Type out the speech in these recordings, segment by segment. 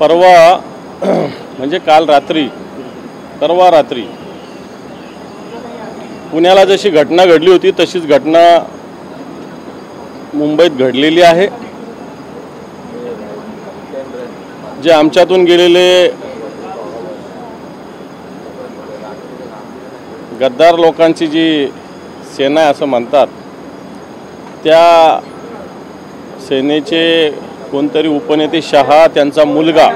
परवा म्हणजे काल रात्री परवा रात्री पुण्याला जशी घटना घडली होती तशीच घटना मुंबईत घडलेली आहे। जे आमच्यातून गेलेले गद्दार लोकांची जी सेना आहे असं म्हणतात, त्या सेनेचे कोणतरी उपनेते शहा त्यांचा मुलगा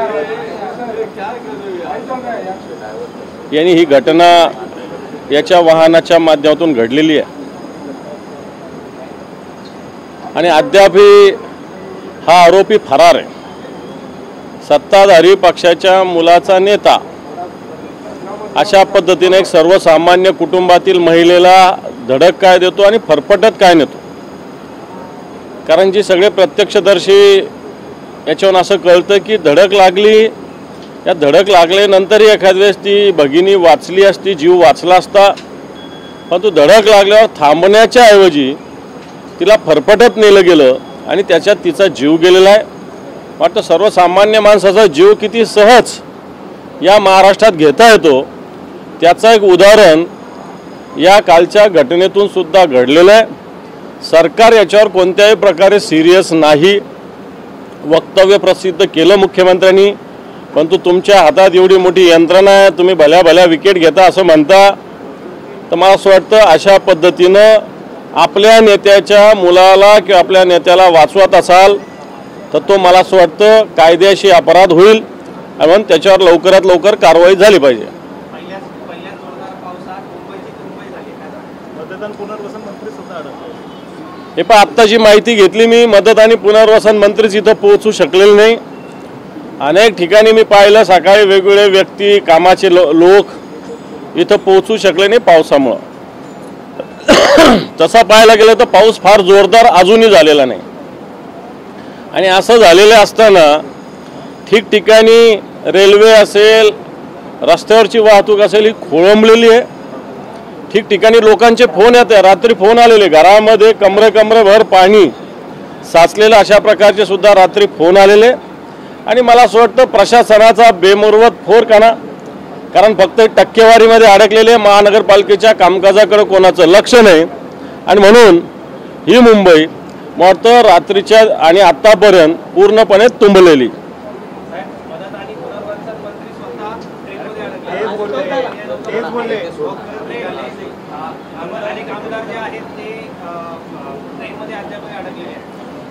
यांनी ही घटना याच्या वाहनाच्या माध्यमातून घडलेली आहे आणि अद्यापही हा आरोपी फरार आहे। सत्ताधारी पक्षाच्या मुलाचा नेता अशा पद्धतीने एक सर्वसामान्य कुटुंबातील महिलेला धडक काय देतो आणि फरफटत काय नेतो। कारण जी सगळे प्रत्यक्षदर्शी याच्यावरून असं कळतं की धडक लागली, या धडक लागल्यानंतरही एखाद्या वेळेस ती भगिनी वाचली असती, जीव वाचला असता, पण तो धडक लागल्यावर थांबण्याच्या ऐवजी तिला फरफटत नेलं गेलं आणि त्याच्यात तिचा जीव गेलेला आहे। वाटतं सर्वसामान्य माणसाचा जीव किती सहज या महाराष्ट्रात घेता येतो त्याचं एक उदाहरण या कालच्या घटनेतून सुद्धा घडलेलं आहे। सरकार याच्यावर कोणत्याही प्रकारे सिरियस नाही। वक्तव्य प्रसिद्ध केलं मुख्यमंत्र्यांनी, परंतु तुमच्या हातात एवढी मोठी यंत्रणा आहे, तुम्ही भल्या भल्या विकेट घेता असं म्हणता, तर मला असं वाटतं अशा पद्धतीनं आपल्या नेत्याच्या मुलाला किंवा आपल्या नेत्याला वाचवत असाल तर तो मला असं वाटतं कायद्याशी अपराध होईल आणि त्याच्यावर लवकरात लवकर कारवाई झाली पाहिजे। हे पण आत्ताची माहिती घेतली मी, मदत आणि पुनर्वसन मंत्रीच इथं पोहोचू शकलेले नाही। अनेक ठिकाणी मी पाहिलं सकाळी वेगवेगळे व्यक्ती कामाचे लोक इथं पोहोचू शकले नाही पावसामुळे। तसा पाहायला गेलं तर पाऊस फार जोरदार अजूनही झालेला नाही आणि असं झालेलं असताना ठिकठिकाणी रेल्वे असेल, रस्त्यावरची वाहतूक असेल ही खोळंबलेली आहे। ठिकठिकाणी लोकांचे फोन येते, रात्री फोन आलेले, घरामध्ये कमरेभर पाणी साचलेलं अशा प्रकारचे सुद्धा रात्री फोन आलेले। आणि मला असं वाटतं प्रशासनाचा बेमुरवत फोरकाना, कारण फक्त टक्केवारीमध्ये अडकलेले महानगरपालिकेच्या कामकाजाकडे कोणाचं लक्ष नाही आणि म्हणून ही मुंबई वाटतं रात्रीच्या आणि आतापर्यंत पूर्णपणे तुंबलेली।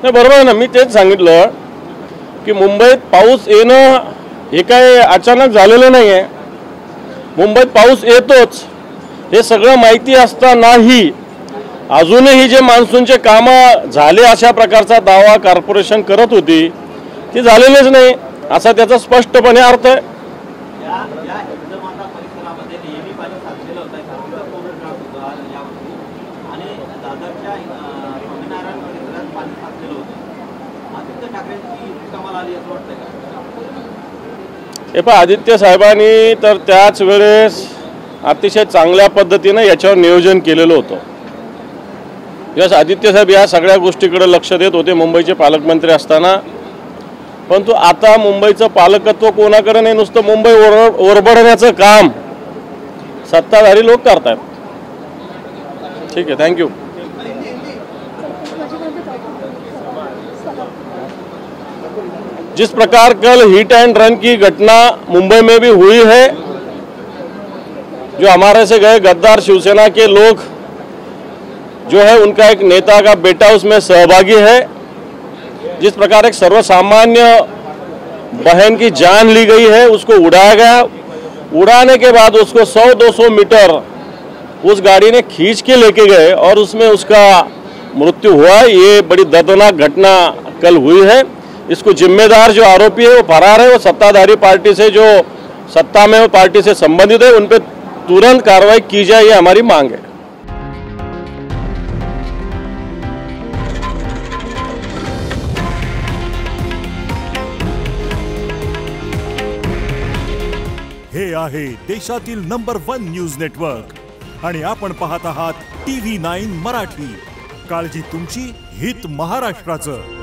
नाही बरोबर आहे ना, मी तेच सांगितलं की मुंबईत पाऊस येणं हे काय अचानक झालेलं नाही आहे। मुंबईत पाऊस येतोच हे सगळं माहिती असतानाही अजूनही जे मान्सूनचे कामं झाले अशा प्रकारचा दावा कॉर्पोरेशन करत होती ते झालेलेच नाही असा त्याचा स्पष्टपणे अर्थ आहे। हे पण आदित्य साहेबांनी तर त्याच वेळेस अतिशय चांगल्या पद्धतीनं याच्यावर नियोजन केलेलं होतं। यस, आदित्य साहेब या सगळ्या गोष्टीकडे लक्ष देत होते मुंबईचे पालकमंत्री असताना, परंतु आता मुंबईचं पालकत्व कोणाकडे नाही, नुसतं मुंबई ओरबडण्याचं काम सत्ताधारी लोक करतात। ठीक है, थैंक यू। जिस प्रकार कल हिट एंड रन की घटना मुंबई में भी हुई है, जो हमारे से गए गद्दार शिवसेना के लोग जो है उनका एक नेता का बेटा उसमें सहभागी है। जिस प्रकार एक सर्वसामान्य बहन की जान ली गई है, उसको उड़ाया गया, उड़ाने के बाद उसको 100-200 मीटर उस गाड़ी ने खींच के लेके गए और उसमें उसका मृत्यु हुआ। ये बड़ी दर्दनाक घटना कल हुई है। इसको जिम्मेदार जो आरोपी है वो फरार है। वो सत्ताधारी पार्टी से जो सत्ता में वो पार्टी से संबंधित है उन पर तुरंत कार्रवाई की जाए, ये हमारी मांग है। हे आहे देशातील नंबर 1 न्यूज नेटवर्क आणि आपण पाहत आहात TV9 मराठी। काळजी तुमची, हित महाराष्ट्राचं।